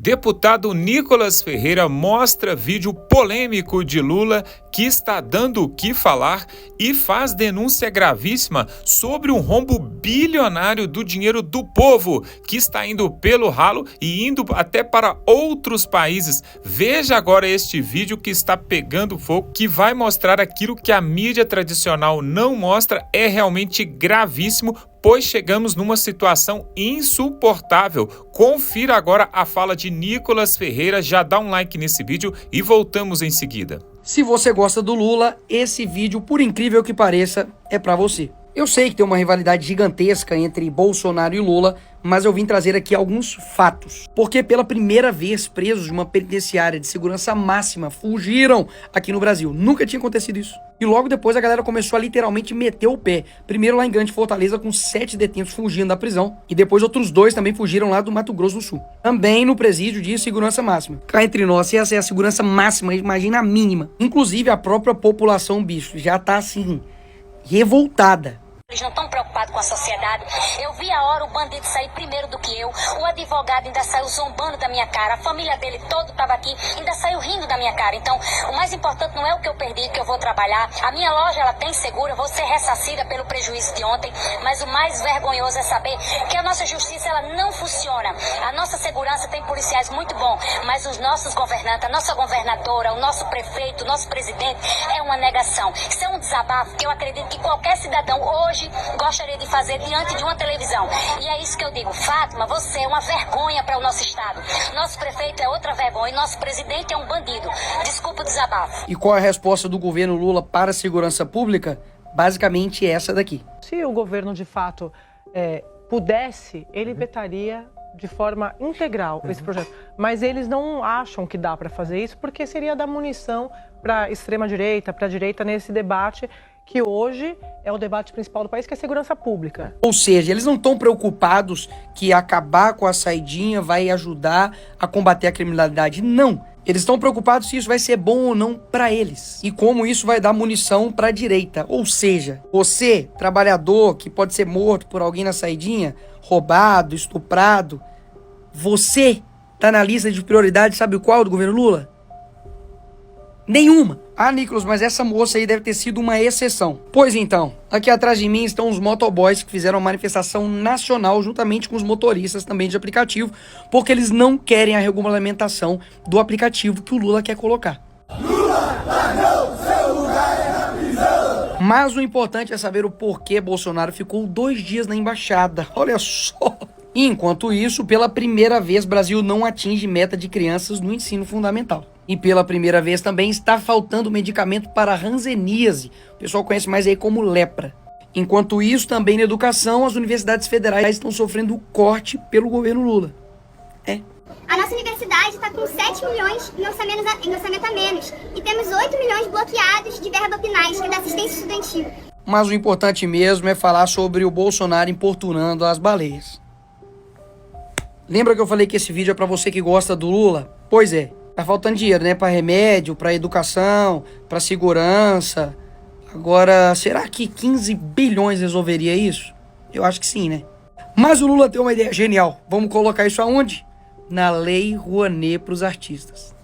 Deputado Nicolas Ferreira mostra vídeo polêmico de Lula que está dando o que falar e faz denúncia gravíssima sobre um rombo bilionário do dinheiro do povo que está indo pelo ralo e indo até para outros países. Veja agora este vídeo que está pegando fogo, que vai mostrar aquilo que a mídia tradicional não mostra. É realmente gravíssimo, pois chegamos numa situação insuportável. Confira agora a fala de Nicolas Ferreira, já dá um like nesse vídeo e voltamos em seguida. Se você gosta do Lula, esse vídeo, por incrível que pareça, é pra você. Eu sei que tem uma rivalidade gigantesca entre Bolsonaro e Lula, mas eu vim trazer aqui alguns fatos. Porque pela primeira vez, presos de uma penitenciária de segurança máxima fugiram aqui no Brasil. Nunca tinha acontecido isso. E logo depois a galera começou a literalmente meter o pé. Primeiro lá em Grande Fortaleza, com 7 detentos fugindo da prisão. E depois outros 2 também fugiram lá do Mato Grosso do Sul. Também no presídio de segurança máxima. Cá entre nós, se essa é a segurança máxima, imagina a mínima. Inclusive a própria população, bicho, já tá assim, revoltada. Eles não estão preocupados com a sociedade. Eu vi a hora o bandido sair primeiro do que eu. O advogado ainda saiu zombando da minha cara. A família dele todo estava aqui, ainda saiu rindo da minha cara. Então, o mais importante não é o que eu perdi, que eu vou trabalhar. A minha loja, ela tem seguro, eu vou ser ressarcida pelo prejuízo de ontem. Mas o mais vergonhoso é saber que a nossa justiça, ela não funciona. A nossa segurança tem policiais muito bons, mas os nossos governantes, a nossa governadora, o nosso prefeito, o nosso presidente, é uma negação. Isso é um desabafo que eu acredito que qualquer cidadão hoje gostaria de fazer diante de uma televisão. E é isso que eu digo: Fátima, você é uma vergonha para o nosso estado. Nosso prefeito é outra vergonha e nosso presidente é um bandido. Desculpa o desabafo. E qual é a resposta do governo Lula para a segurança pública? Basicamente essa daqui. Se o governo de fato pudesse, ele vetaria de forma integral esse projeto. Mas eles não acham que dá para fazer isso, porque seria dar munição para a extrema-direita, para a direita nesse debate que hoje é o debate principal do país, que é a segurança pública. Ou seja, eles não estão preocupados que acabar com a saidinha vai ajudar a combater a criminalidade. Não. Eles estão preocupados se isso vai ser bom ou não para eles. E como isso vai dar munição para a direita. Ou seja, você, trabalhador, que pode ser morto por alguém na saidinha, roubado, estuprado, você tá na lista de prioridade, sabe qual do governo Lula? Nenhuma. Ah, Nicolas, mas essa moça aí deve ter sido uma exceção. Pois então, aqui atrás de mim estão os motoboys que fizeram uma manifestação nacional juntamente com os motoristas também de aplicativo, porque eles não querem a regulamentação do aplicativo que o Lula quer colocar. Lula, não, seu lugar é na prisão. Mas o importante é saber o porquê Bolsonaro ficou 2 dias na embaixada. Olha só. Enquanto isso, pela primeira vez, Brasil não atinge meta de crianças no ensino fundamental. E pela primeira vez também está faltando medicamento para hanseníase. O pessoal conhece mais aí como lepra. Enquanto isso, também na educação, as universidades federais estão sofrendo corte pelo governo Lula. A nossa universidade está com 7 milhões em orçamento a menos. E temos 8 milhões bloqueados de verba PNAES, que é da assistência estudantil. Mas o importante mesmo é falar sobre o Bolsonaro importunando as baleias. Lembra que eu falei que esse vídeo é para você que gosta do Lula? Pois é. Tá faltando dinheiro, né? Para remédio, para educação, para segurança. Agora, será que 15 bilhões resolveria isso? Eu acho que sim, né? Mas o Lula tem uma ideia genial. Vamos colocar isso aonde? Na Lei Rouanet para os artistas.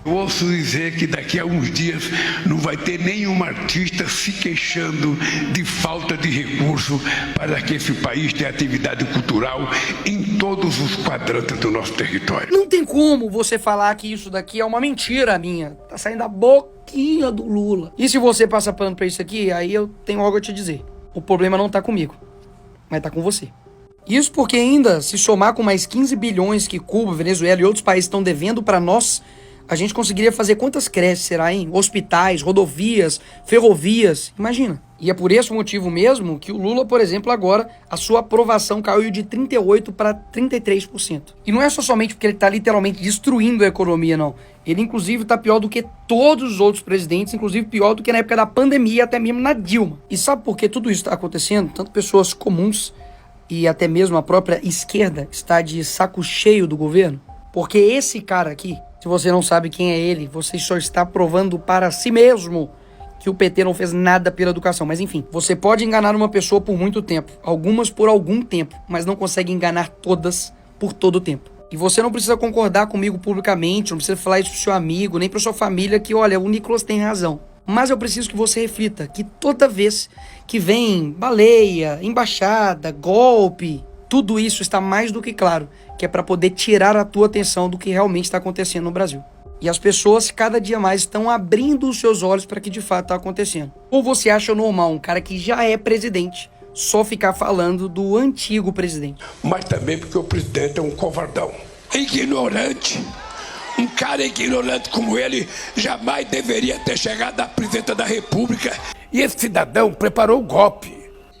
Eu ouço dizer que daqui a uns dias não vai ter nenhum artista se queixando de falta de recurso para que esse país tenha atividade cultural em todos os quadrantes do nosso território. Não tem como você falar que isso daqui é uma mentira minha. Tá saindo da boquinha do Lula. E se você passa pano pra isso aqui, aí eu tenho algo a te dizer. O problema não tá comigo, mas tá com você. Isso porque ainda, se somar com mais 15 bilhões que Cuba, Venezuela e outros países estão devendo para nós, a gente conseguiria fazer quantas creches, será, hein? Hospitais, rodovias, ferrovias, imagina. E é por esse motivo mesmo que o Lula, por exemplo, agora, a sua aprovação caiu de 38% para 33%. E não é somente porque ele está literalmente destruindo a economia, não. Ele, inclusive, está pior do que todos os outros presidentes, inclusive pior do que na época da pandemia, até mesmo na Dilma. E sabe por que tudo isso está acontecendo? Tanto pessoas comuns e até mesmo a própria esquerda está de saco cheio do governo. Porque esse cara aqui, se você não sabe quem é ele, você só está provando para si mesmo que o PT não fez nada pela educação. Mas enfim, você pode enganar uma pessoa por muito tempo, algumas por algum tempo, mas não consegue enganar todas por todo o tempo. E você não precisa concordar comigo publicamente, não precisa falar isso pro seu amigo, nem pra sua família, que olha, o Nicolas tem razão. Mas eu preciso que você reflita que toda vez que vem baleia, embaixada, golpe, tudo isso está mais do que claro, que é para poder tirar a tua atenção do que realmente está acontecendo no Brasil. E as pessoas cada dia mais estão abrindo os seus olhos para que de fato está acontecendo. Ou você acha normal um cara que já é presidente só ficar falando do antigo presidente? Mas também porque o presidente é um covardão, ignorante. Um cara ignorante como ele jamais deveria ter chegado à presidência da República. E esse cidadão preparou o golpe.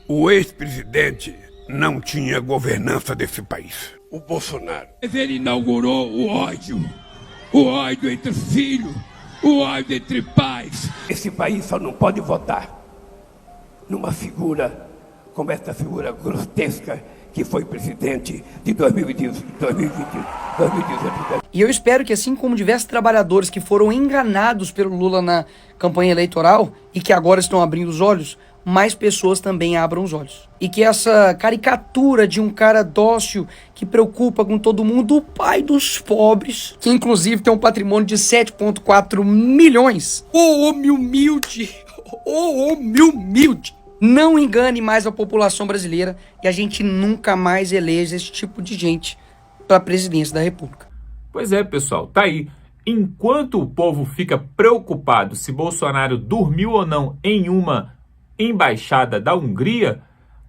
O ex-presidente não tinha governança desse país. O Bolsonaro. Ele inaugurou o ódio entre filhos, o ódio entre pais. Esse país só não pode votar numa figura como essa figura grotesca que foi presidente de 2018. E eu espero que, assim como diversos trabalhadores que foram enganados pelo Lula na campanha eleitoral e que agora estão abrindo os olhos, mais pessoas também abram os olhos. E que essa caricatura de um cara dócil que preocupa com todo mundo, o pai dos pobres, que inclusive tem um patrimônio de 7,4 milhões. Ô homem humilde! Ô homem humilde! Não engane mais a população brasileira e a gente nunca mais eleja esse tipo de gente para a presidência da República. Pois é, pessoal, tá aí. Enquanto o povo fica preocupado se Bolsonaro dormiu ou não em uma embaixada da Hungria,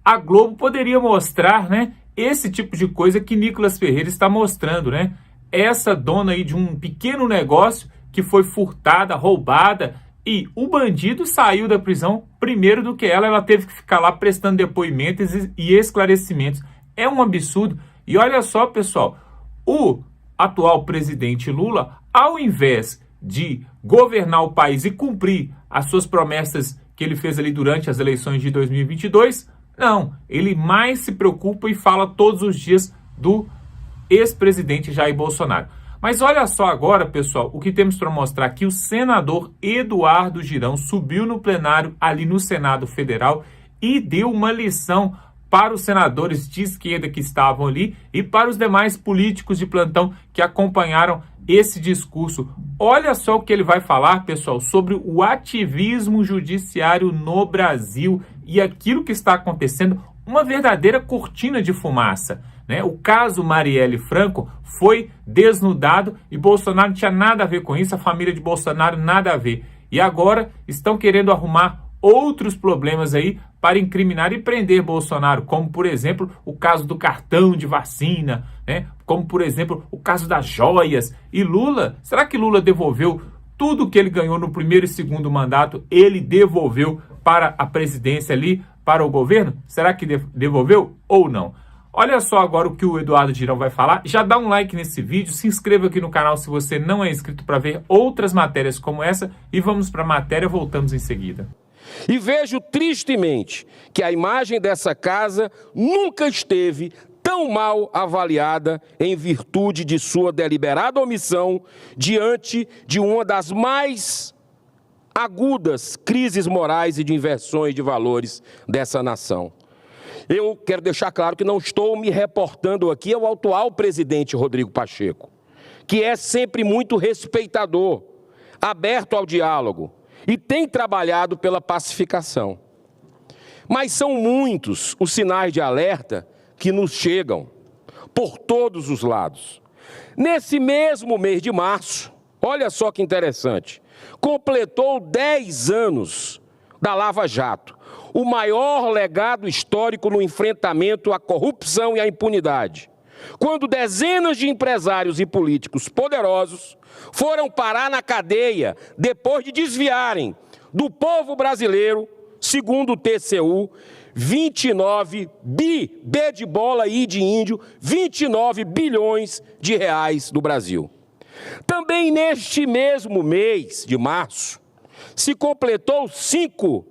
a Globo poderia mostrar, né, esse tipo de coisa que Nicolas Ferreira está mostrando, né? Essa dona aí de um pequeno negócio que foi furtada, roubada, e o bandido saiu da prisão primeiro do que ela teve que ficar lá prestando depoimentos e esclarecimentos. É um absurdo. E olha só, pessoal, o atual presidente Lula, ao invés de governar o país e cumprir as suas promessas que ele fez ali durante as eleições de 2022, não, ele mais se preocupa e fala todos os dias do ex-presidente Jair Bolsonaro. Mas olha só agora, pessoal, o que temos para mostrar aqui. O senador Eduardo Girão subiu no plenário ali no Senado Federal e deu uma lição para os senadores de esquerda que estavam ali e para os demais políticos de plantão que acompanharam esse discurso. Olha só o que ele vai falar, pessoal, sobre o ativismo judiciário no Brasil e aquilo que está acontecendo, uma verdadeira cortina de fumaça, né? O caso Marielle Franco foi desnudado e Bolsonaro não tinha nada a ver com isso, a família de Bolsonaro nada a ver. E agora estão querendo arrumar outros problemas aí para incriminar e prender Bolsonaro, como, por exemplo, o caso do cartão de vacina, né? Como, por exemplo, o caso das joias. E Lula, será que Lula devolveu tudo que ele ganhou no primeiro e segundo mandato? Ele devolveu para a presidência ali, para o governo? Será que devolveu ou não? Olha só agora o que o Eduardo Girão vai falar. Já dá um like nesse vídeo, se inscreva aqui no canal se você não é inscrito para ver outras matérias como essa. E vamos para a matéria, voltamos em seguida. E vejo tristemente que a imagem dessa casa nunca esteve tão mal avaliada em virtude de sua deliberada omissão diante de uma das mais agudas crises morais e de inversões de valores dessa nação. Eu quero deixar claro que não estou me reportando aqui ao atual presidente Rodrigo Pacheco, que é sempre muito respeitador, aberto ao diálogo e tem trabalhado pela pacificação. Mas são muitos os sinais de alerta que nos chegam por todos os lados. Nesse mesmo mês de março, olha só que interessante, completou 10 anos da Lava Jato, o maior legado histórico no enfrentamento à corrupção e à impunidade, quando dezenas de empresários e políticos poderosos foram parar na cadeia depois de desviarem do povo brasileiro, segundo o TCU, 29 B de bola e de índio, 29 bilhões de reais do Brasil. Também neste mesmo mês de março, se completou 5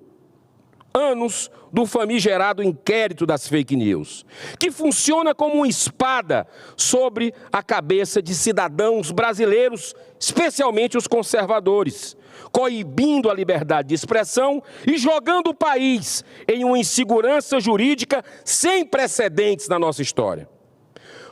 anos do famigerado inquérito das fake news, que funciona como uma espada sobre a cabeça de cidadãos brasileiros, especialmente os conservadores, coibindo a liberdade de expressão e jogando o país em uma insegurança jurídica sem precedentes na nossa história.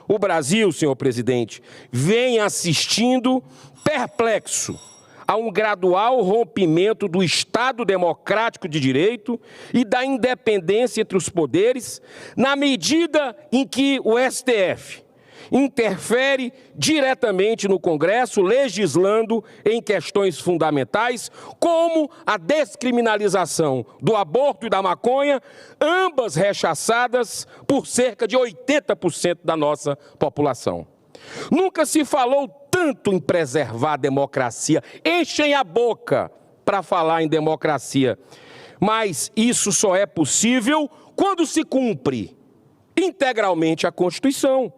O Brasil, senhor presidente, vem assistindo perplexo a um gradual rompimento do Estado democrático de direito e da independência entre os poderes, na medida em que o STF interfere diretamente no Congresso, legislando em questões fundamentais, como a descriminalização do aborto e da maconha, ambas rechaçadas por cerca de 80% da nossa população. Nunca se falou tanto em preservar a democracia. Enchem a boca para falar em democracia. Mas isso só é possível quando se cumpre integralmente a Constituição.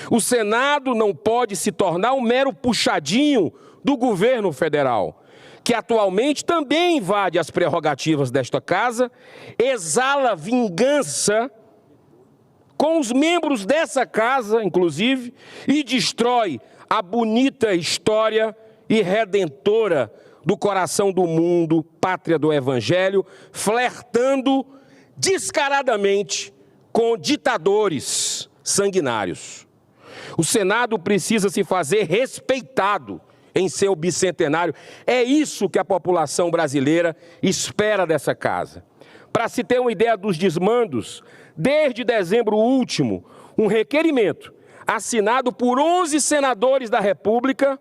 O Senado não pode se tornar um mero puxadinho do governo federal, que atualmente também invade as prerrogativas desta casa, exala vingança com os membros dessa casa, inclusive, e destrói a bonita história e redentora do coração do mundo, pátria do Evangelho, flertando descaradamente com ditadores sanguinários. O Senado precisa se fazer respeitado em seu bicentenário. É isso que a população brasileira espera dessa casa. Para se ter uma ideia dos desmandos, desde dezembro último, um requerimento assinado por 11 senadores da República,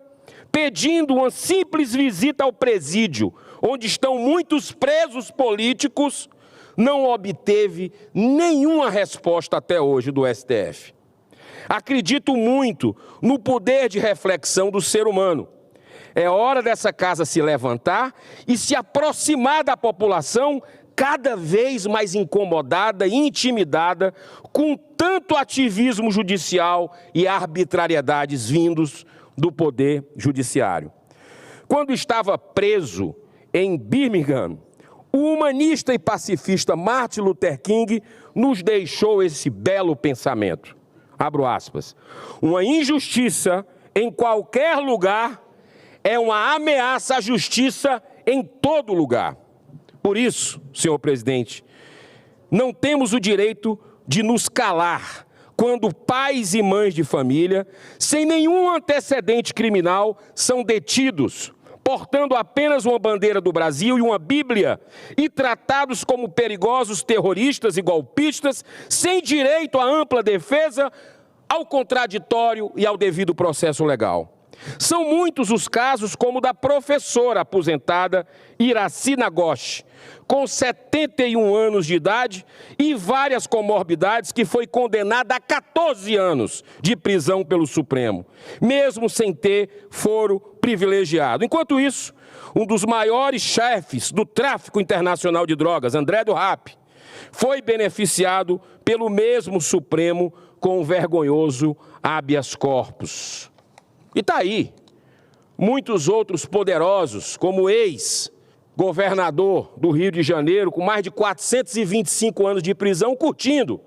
pedindo uma simples visita ao presídio, onde estão muitos presos políticos, não obteve nenhuma resposta até hoje do STF. Acredito muito no poder de reflexão do ser humano. É hora dessa casa se levantar e se aproximar da população cada vez mais incomodada e intimidada com tanto ativismo judicial e arbitrariedades vindos do poder judiciário. Quando estava preso em Birmingham, o humanista e pacifista Martin Luther King nos deixou esse belo pensamento. Abro aspas. Uma injustiça em qualquer lugar é uma ameaça à justiça em todo lugar. Por isso, senhor presidente, não temos o direito de nos calar quando pais e mães de família, sem nenhum antecedente criminal, são detidos, portando apenas uma bandeira do Brasil e uma Bíblia, e tratados como perigosos terroristas e golpistas, sem direito à ampla defesa, ao contraditório e ao devido processo legal. São muitos os casos, como o da professora aposentada Iracina Ghosh, com 71 anos de idade e várias comorbidades, que foi condenada a 14 anos de prisão pelo Supremo, mesmo sem ter foro privilegiado. Enquanto isso, um dos maiores chefes do tráfico internacional de drogas, André do Rap, foi beneficiado pelo mesmo Supremo com o vergonhoso habeas corpus. E está aí, muitos outros poderosos, como o ex-governador do Rio de Janeiro, com mais de 425 anos de prisão, curtindo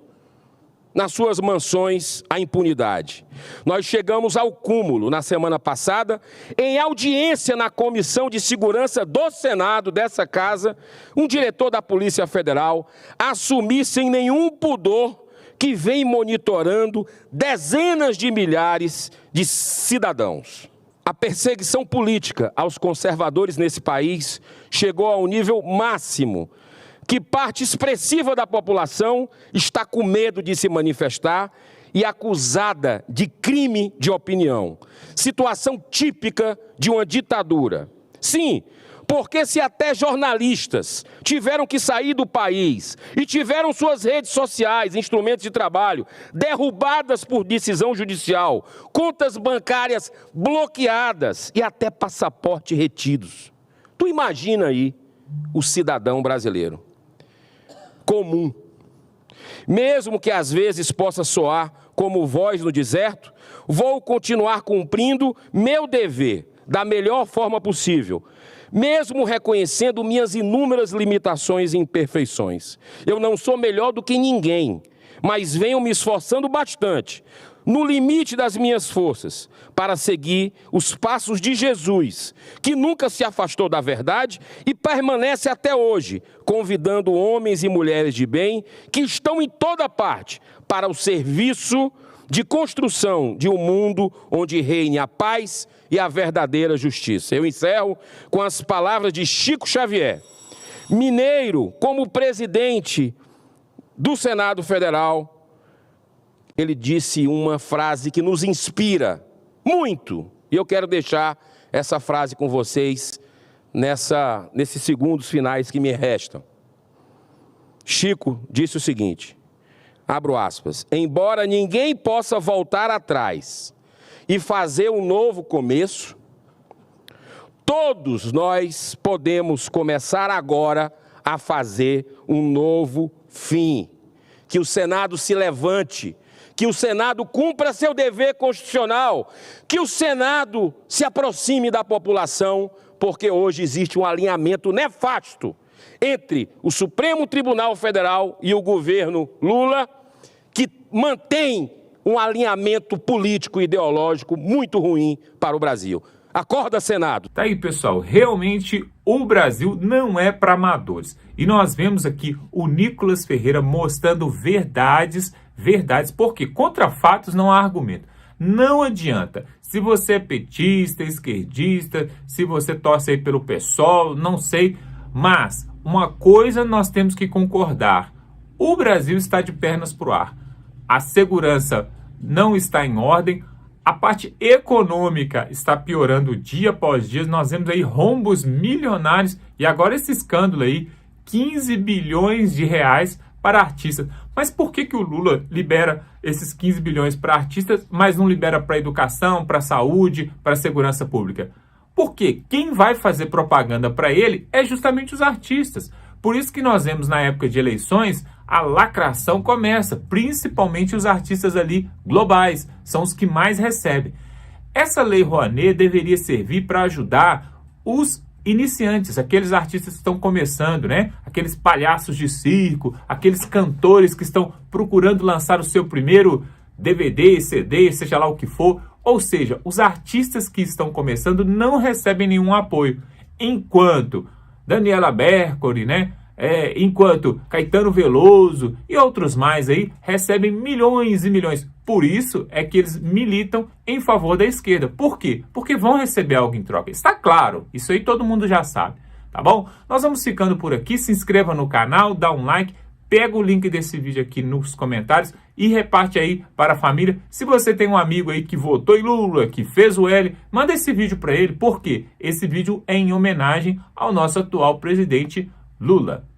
nas suas mansões a impunidade. Nós chegamos ao cúmulo na semana passada, em audiência na Comissão de Segurança do Senado, dessa casa, um diretor da Polícia Federal assumir sem nenhum pudor que vem monitorando dezenas de milhares de cidadãos. A perseguição política aos conservadores nesse país chegou ao nível máximo, que parte expressiva da população está com medo de se manifestar e acusada de crime de opinião. Situação típica de uma ditadura. Sim, porque se até jornalistas tiveram que sair do país e tiveram suas redes sociais, instrumentos de trabalho, derrubadas por decisão judicial, contas bancárias bloqueadas e até passaporte retidos. Tu imagina aí o cidadão brasileiro comum, mesmo que às vezes possa soar como voz no deserto, vou continuar cumprindo meu dever da melhor forma possível, mesmo reconhecendo minhas inúmeras limitações e imperfeições. Eu não sou melhor do que ninguém, mas venho me esforçando bastante, no limite das minhas forças, para seguir os passos de Jesus, que nunca se afastou da verdade e permanece até hoje, convidando homens e mulheres de bem que estão em toda parte para o serviço de construção de um mundo onde reine a paz e a verdadeira justiça. Eu encerro com as palavras de Chico Xavier, mineiro, como presidente do Senado Federal. Ele disse uma frase que nos inspira muito, e eu quero deixar essa frase com vocês nesses segundos finais que me restam. Chico disse o seguinte, abro aspas, embora ninguém possa voltar atrás e fazer um novo começo, todos nós podemos começar agora a fazer um novo fim. Que o Senado se levante, que o Senado cumpra seu dever constitucional, que o Senado se aproxime da população, porque hoje existe um alinhamento nefasto entre o Supremo Tribunal Federal e o governo Lula, que mantém um alinhamento político e ideológico muito ruim para o Brasil. Acorda, Senado! Tá aí, pessoal. Realmente o Brasil não é para amadores. E nós vemos aqui o Nicolas Ferreira mostrando verdades, porque contra fatos não há argumento. Não adianta. Se você é petista, esquerdista, se você torce aí pelo PSOL, não sei, mas uma coisa nós temos que concordar. O Brasil está de pernas pro ar. A segurança não está em ordem. A parte econômica está piorando dia após dia. Nós vemos aí rombos milionários. E agora esse escândalo aí, 15 bilhões de reais para artistas. Mas por que o Lula libera esses 15 bilhões para artistas, mas não libera para educação, para saúde, para segurança pública? Porque quem vai fazer propaganda para ele é justamente os artistas. Por isso que nós vemos na época de eleições, a lacração começa, principalmente os artistas ali globais, são os que mais recebem. Essa Lei Rouanet deveria servir para ajudar os iniciantes, aqueles artistas que estão começando, né? Aqueles palhaços de circo, aqueles cantores que estão procurando lançar o seu primeiro DVD, CD, seja lá o que for. Ou seja, os artistas que estão começando não recebem nenhum apoio. Enquanto Daniela Mercury, né? Enquanto Caetano Veloso e outros mais aí recebem milhões e milhões. Por isso é que eles militam em favor da esquerda. Por quê? Porque vão receber algo em troca. Está claro, isso aí todo mundo já sabe, tá bom? Nós vamos ficando por aqui, se inscreva no canal, dá um like, pega o link desse vídeo aqui nos comentários e reparte aí para a família. Se você tem um amigo aí que votou em Lula, que fez o L, manda esse vídeo para ele, porque esse vídeo é em homenagem ao nosso atual presidente Lula.